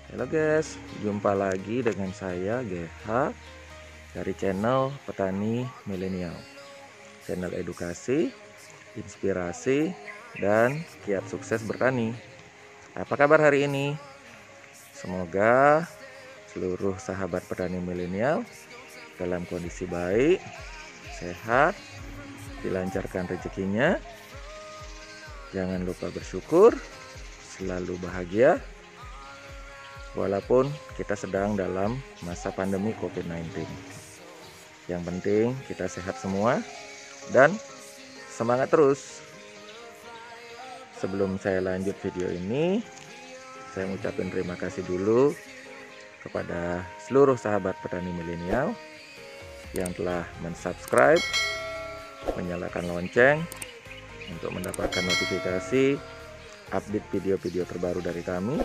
Halo guys, jumpa lagi dengan saya GH dari channel Petani Milenial. Channel edukasi, inspirasi, dan kiat sukses bertani. Apa kabar hari ini? Semoga seluruh sahabat petani milenial dalam kondisi baik, sehat, dilancarkan rezekinya. Jangan lupa bersyukur, selalu bahagia. Walaupun kita sedang dalam masa pandemi COVID-19. Yang penting kita sehat semua dan semangat terus. Sebelum saya lanjut video ini, saya ngucapin terima kasih dulu kepada seluruh sahabat petani milenial yang telah mensubscribe, menyalakan lonceng untuk mendapatkan notifikasi update video-video terbaru dari kami,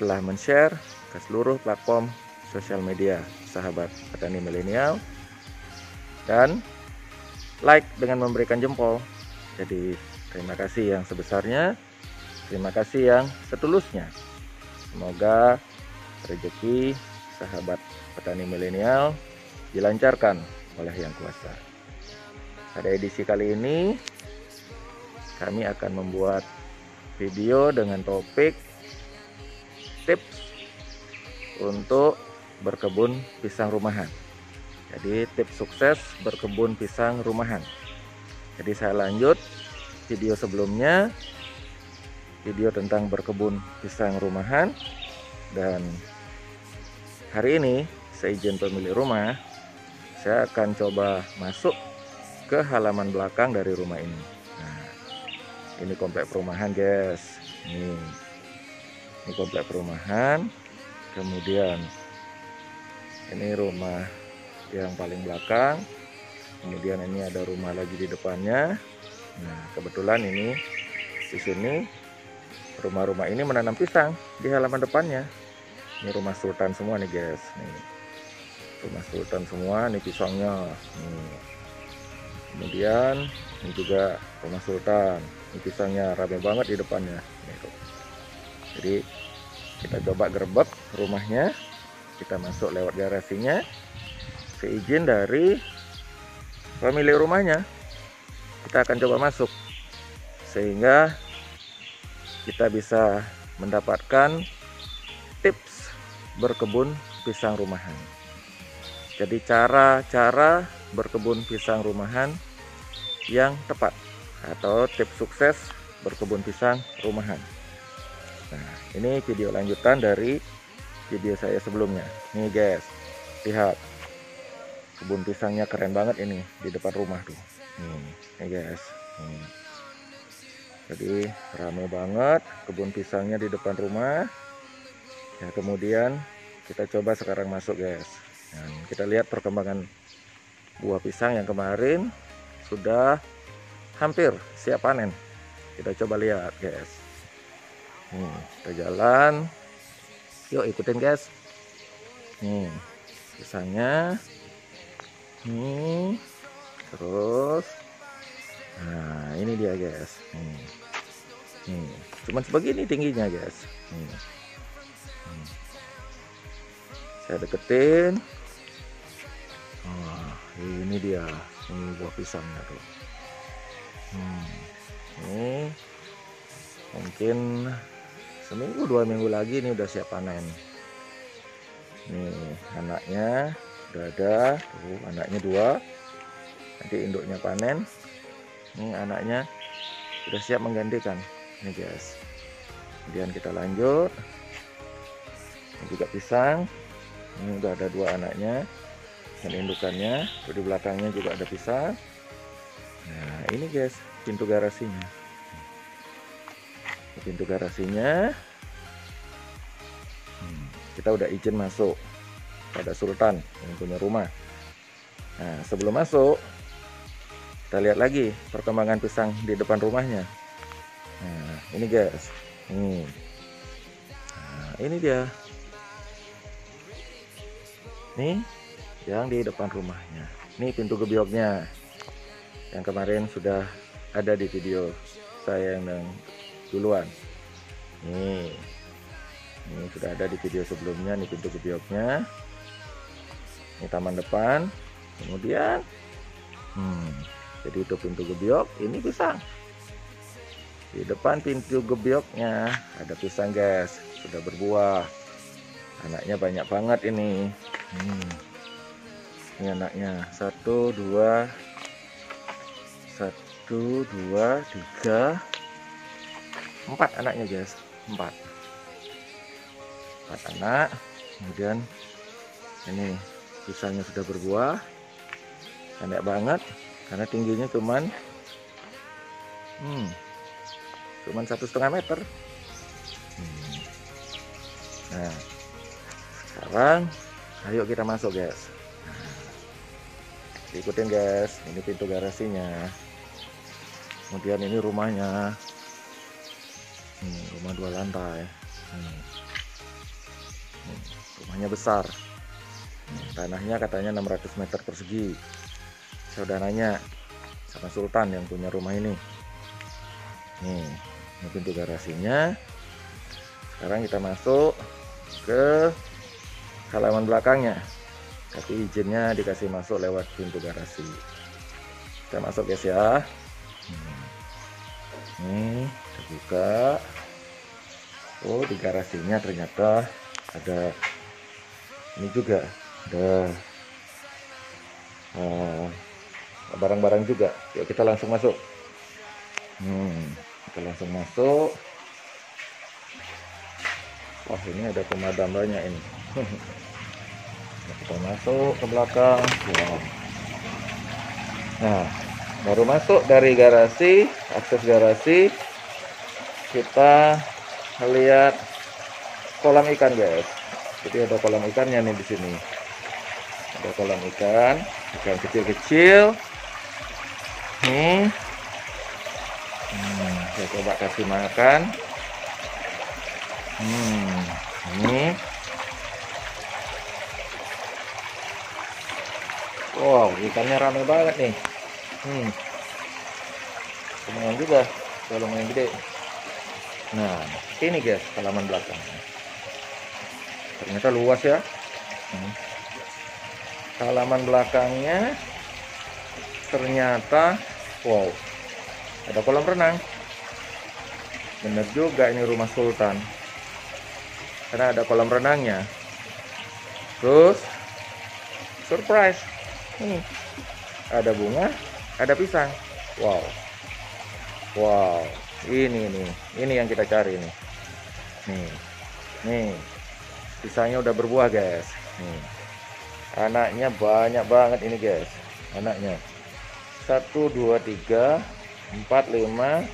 telah men-share ke seluruh platform sosial media sahabat petani milenial, dan like dengan memberikan jempol. Jadi terima kasih yang sebesarnya, terima kasih yang setulusnya. Semoga rezeki sahabat petani milenial dilancarkan oleh Yang Kuasa. Pada edisi kali ini kami akan membuat video dengan topik tips untuk berkebun pisang rumahan. Jadi tips sukses berkebun pisang rumahan. Jadi saya lanjut video sebelumnya, video tentang berkebun pisang rumahan, dan hari ini seizin pemilik rumah saya akan coba masuk ke halaman belakang dari rumah ini. Nah, ini komplek perumahan guys. Ini komplek perumahan, kemudian ini rumah yang paling belakang, kemudian ini ada rumah lagi di depannya. Nah, kebetulan ini di sini rumah-rumah ini menanam pisang di halaman depannya. Ini rumah sultan semua nih guys. Nih, rumah sultan semua, nih pisangnya. Nih. Kemudian ini juga rumah sultan, ini pisangnya rame banget di depannya. Nih, jadi kita coba gerbek rumahnya, kita masuk lewat garasinya, seizin dari pemilik rumahnya. Kita akan coba masuk sehingga kita bisa mendapatkan tips berkebun pisang rumahan. Jadi cara-cara berkebun pisang rumahan yang tepat atau tips sukses berkebun pisang rumahan. Nah, ini video lanjutan dari video saya sebelumnya. Nih guys, lihat kebun pisangnya keren banget ini di depan rumah tuh. Nih guys. Jadi ramai banget kebun pisangnya di depan rumah. Ya, kemudian kita coba sekarang masuk guys. Nah, kita lihat perkembangan buah pisang yang kemarin sudah hampir siap panen. Kita coba lihat guys. Kita jalan, yuk ikutin guys. Nih pisangnya, terus, nah ini dia guys. Cuman sebegini tingginya guys. Saya deketin. Ini dia, ini buah pisangnya tuh. Ini mungkin seminggu 2 minggu lagi ini udah siap panen. Nih anaknya udah ada tuh, anaknya 2, nanti induknya panen. Ini anaknya sudah siap menggantikan nih guys. Kemudian kita lanjut, ini juga pisang. Ini udah ada 2 anaknya dan indukannya. Tuh di belakangnya juga ada pisang. Nah ini guys pintu garasinya. Pintu garasinya kita udah izin masuk pada sultan yang punya rumah. Nah sebelum masuk kita lihat lagi perkembangan pisang di depan rumahnya. Nah ini guys, nah, ini dia, nih yang di depan rumahnya. Ini pintu gebyoknya yang kemarin sudah ada di video saya yang duluan. Nih Ini sudah ada di video sebelumnya, nih pintu gebyoknya. Ini taman depan. Kemudian jadi itu pintu gebyok, ini pisang. Di depan pintu gebyoknya ada pisang guys, sudah berbuah. Anaknya banyak banget ini. Ini anaknya 1 2 1 2 3 4 anaknya guys, 4 anak. Kemudian ini pisangnya sudah berbuah, banyak banget karena tingginya cuman 1,5 meter. Nah, sekarang ayo kita masuk guys. Ikutin guys, ini pintu garasinya. Kemudian ini rumahnya. Rumah 2 lantai. Rumahnya besar. Tanahnya katanya 600 meter persegi. Saya udah nanya sama Sultan yang punya rumah ini. Ini pintu garasinya. Sekarang kita masuk ke halaman belakangnya. Tapi izinnya dikasih masuk lewat pintu garasi. Kita masuk guys ya. Nih, kita buka. Oh, di garasinya ternyata ada ini juga, ada barang-barang juga. Yuk kita langsung masuk. Kita langsung masuk. Wah, ini ada pemadam banyak ini. Kita masuk ke belakang. Nah, baru masuk dari garasi, akses garasi, kita lihat kolam ikan guys. Jadi ada kolam ikannya nih di sini. Ada kolam ikan kecil-kecil. Saya coba kasih makan. Ini. Wow, ikannya rame banget nih. Lumayan juga, lumayan gede. Nah, ini guys halaman belakang. Ternyata luas ya. Halaman belakangnya ternyata wow, ada kolam renang. Bener juga ini rumah Sultan, karena ada kolam renangnya. Terus surprise, ada bunga, ada pisang. Wow, ini yang kita cari nih. Nih, pisangnya udah berbuah guys. Anaknya banyak banget ini guys. Anaknya 1 2 3 4 5,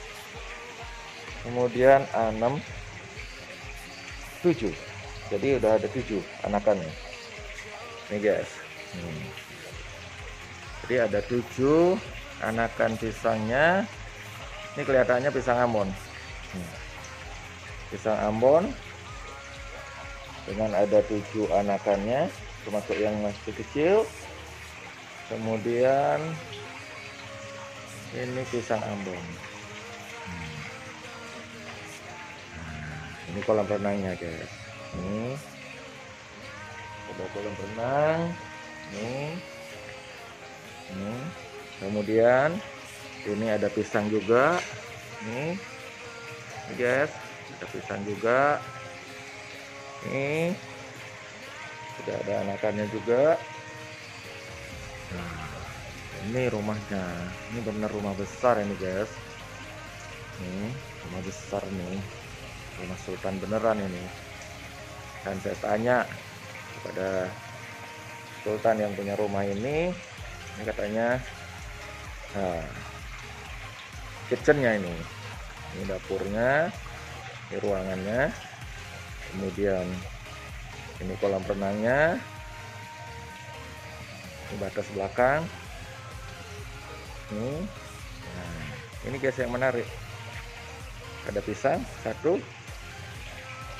kemudian 6 7. Jadi udah ada 7 anakannya. Nih guys. Jadi ada 7 anakan pisangnya. Ini kelihatannya pisang Ambon. Pisang Ambon dengan ada 7 anakannya, termasuk yang masih kecil. Kemudian ini pisang Ambon. Ini kolam renangnya guys. Ini ada kolam renang. Ini. Kemudian ini ada pisang juga. Nih guys, ada pisang juga. Ini sudah ada anakannya juga. Nah, ini rumahnya. Ini benar rumah besar ini guys. Nih rumah besar nih, rumah Sultan beneran ini. Dan saya tanya kepada Sultan yang punya rumah ini katanya kitchennya ini dapurnya, ini ruangannya, kemudian ini kolam renangnya, ini batas belakang. Ini guys yang menarik, ada pisang 1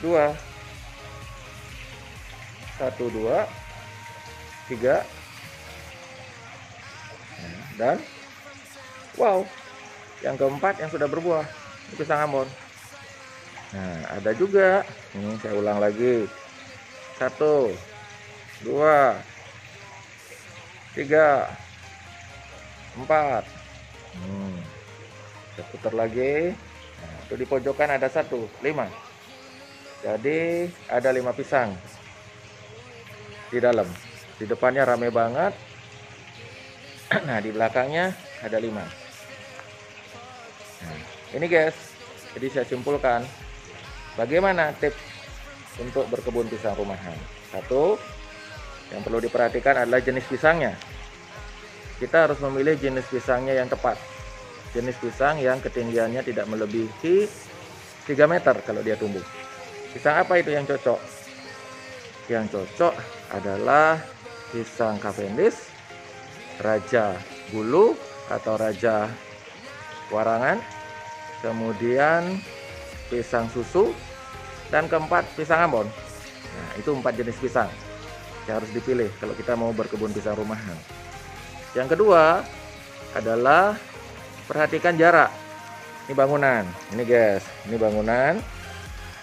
2 3 dan wow, yang keempat yang sudah berbuah, ini pisang Ambon. Nah, ada juga. Ini saya ulang lagi. 1, 2, 3, 4. Saya putar lagi. Nah, itu di pojokan ada 1, 5. Jadi ada 5 pisang di dalam. Di depannya rame banget. Nah, di belakangnya ada 5. Nah, ini guys. Jadi saya simpulkan bagaimana tips untuk berkebun pisang rumahan. 1, yang perlu diperhatikan adalah jenis pisangnya. Kita harus memilih jenis pisangnya yang tepat. Jenis pisang yang ketinggiannya tidak melebihi 3 meter kalau dia tumbuh. Pisang apa itu yang cocok? Yang cocok adalah pisang Cavendish, Raja Bulu atau Raja Warangan, kemudian pisang susu, dan keempat pisang Ambon. Nah, itu 4 jenis pisang yang harus dipilih kalau kita mau berkebun pisang rumahan. Yang kedua adalah perhatikan jarak. Ini bangunan, ini guys, ini bangunan.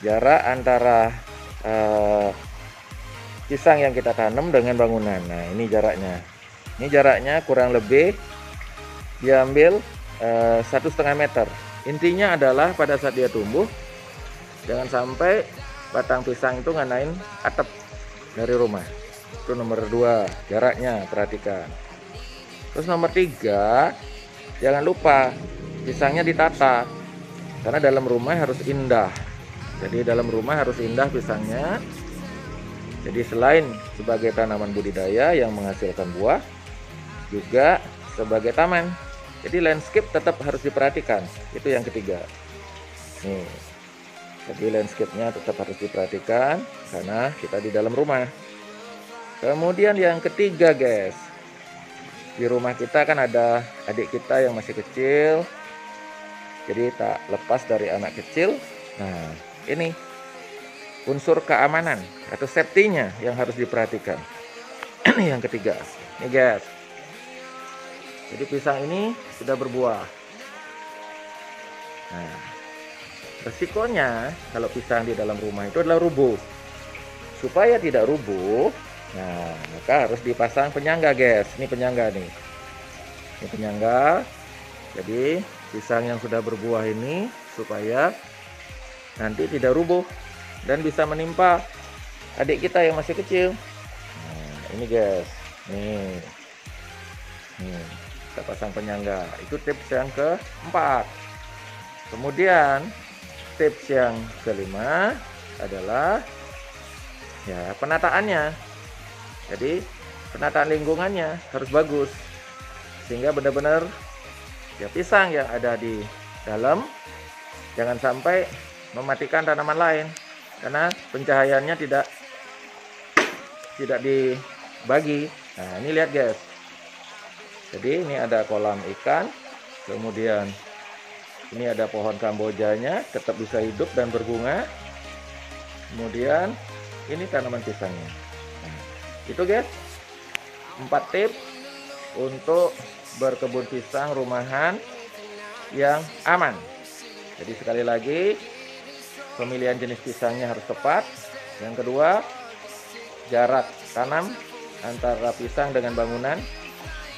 Jarak antara pisang yang kita tanam dengan bangunan. Nah, ini jaraknya. Ini jaraknya kurang lebih diambil 1,5 meter. Intinya adalah pada saat dia tumbuh, jangan sampai batang pisang itu nganain atap dari rumah. Itu nomor 2, jaraknya perhatikan. Terus nomor 3, jangan lupa pisangnya ditata, karena dalam rumah harus indah. Jadi dalam rumah harus indah pisangnya. Jadi selain sebagai tanaman budidaya yang menghasilkan buah, juga sebagai taman. Jadi landscape tetap harus diperhatikan. Itu yang ketiga. Nih. Jadi landscape-nya tetap harus diperhatikan karena kita di dalam rumah. Kemudian yang ketiga guys, di rumah kita kan ada adik kita yang masih kecil, jadi tak lepas dari anak kecil. Nah, ini unsur keamanan atau safety-nya yang harus diperhatikan. Yang ketiga, ini guys. Jadi pisang ini sudah berbuah. Nah, resikonya kalau pisang di dalam rumah itu adalah rubuh. Supaya tidak rubuh, nah, maka harus dipasang penyangga guys. Ini penyangga nih. Ini penyangga. Jadi pisang yang sudah berbuah ini supaya nanti tidak rubuh dan bisa menimpa adik kita yang masih kecil. Nah, ini guys. Nih. Kita pasang penyangga. Itu tips yang keempat. Kemudian tips yang kelima adalah ya penataannya. Jadi penataan lingkungannya harus bagus sehingga benar-benar ya pisang yang ada di dalam jangan sampai mematikan tanaman lain karena pencahayaannya tidak dibagi. Nah, ini lihat guys. Jadi ini ada kolam ikan, kemudian ini ada pohon kambojanya tetap bisa hidup dan berbunga. Kemudian ini tanaman pisangnya. Itu guys 4 tips untuk berkebun pisang rumahan yang aman. Jadi sekali lagi pemilihan jenis pisangnya harus tepat. Yang kedua, jarak tanam antara pisang dengan bangunan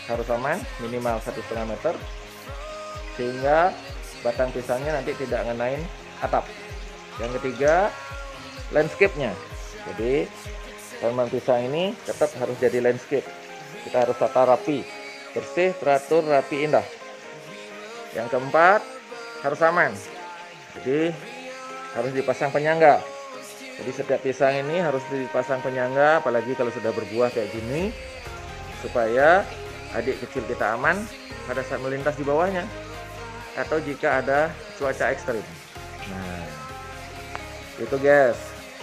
harus aman, minimal 1,5 meter, sehingga batang pisangnya nanti tidak ngenain atap. Yang ketiga, landscape-nya. Jadi tanaman pisang ini tetap harus jadi landscape. Kita harus tata rapi, bersih, teratur, rapi, indah. Yang keempat, harus aman. Jadi harus dipasang penyangga. Jadi setiap pisang ini harus dipasang penyangga, apalagi kalau sudah berbuah kayak gini, supaya adik kecil kita aman pada saat melintas di bawahnya atau jika ada cuaca ekstrim. Nah, itu guys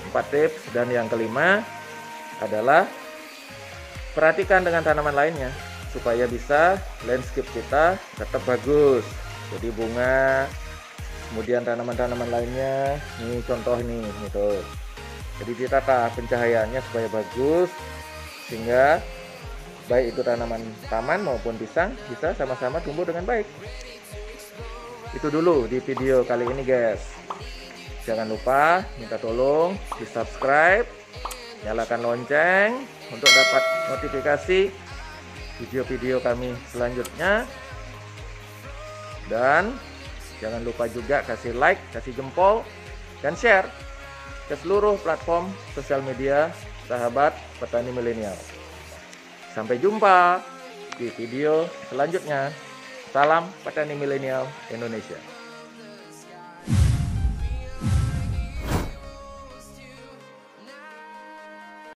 4 tips. Dan yang kelima adalah perhatikan dengan tanaman lainnya supaya bisa landscape kita tetap bagus. Jadi bunga, kemudian tanaman-tanaman lainnya, ini contoh nih gitu. Jadi ditata pencahayaannya supaya bagus sehingga baik itu tanaman taman maupun pisang bisa sama-sama tumbuh dengan baik. Itu dulu di video kali ini guys. Jangan lupa minta tolong di subscribe, nyalakan lonceng untuk dapat notifikasi video-video kami selanjutnya. Dan jangan lupa juga kasih like, kasih jempol, dan share ke seluruh platform sosial media sahabat petani milenial. Sampai jumpa di video selanjutnya. Salam petani milenial Indonesia.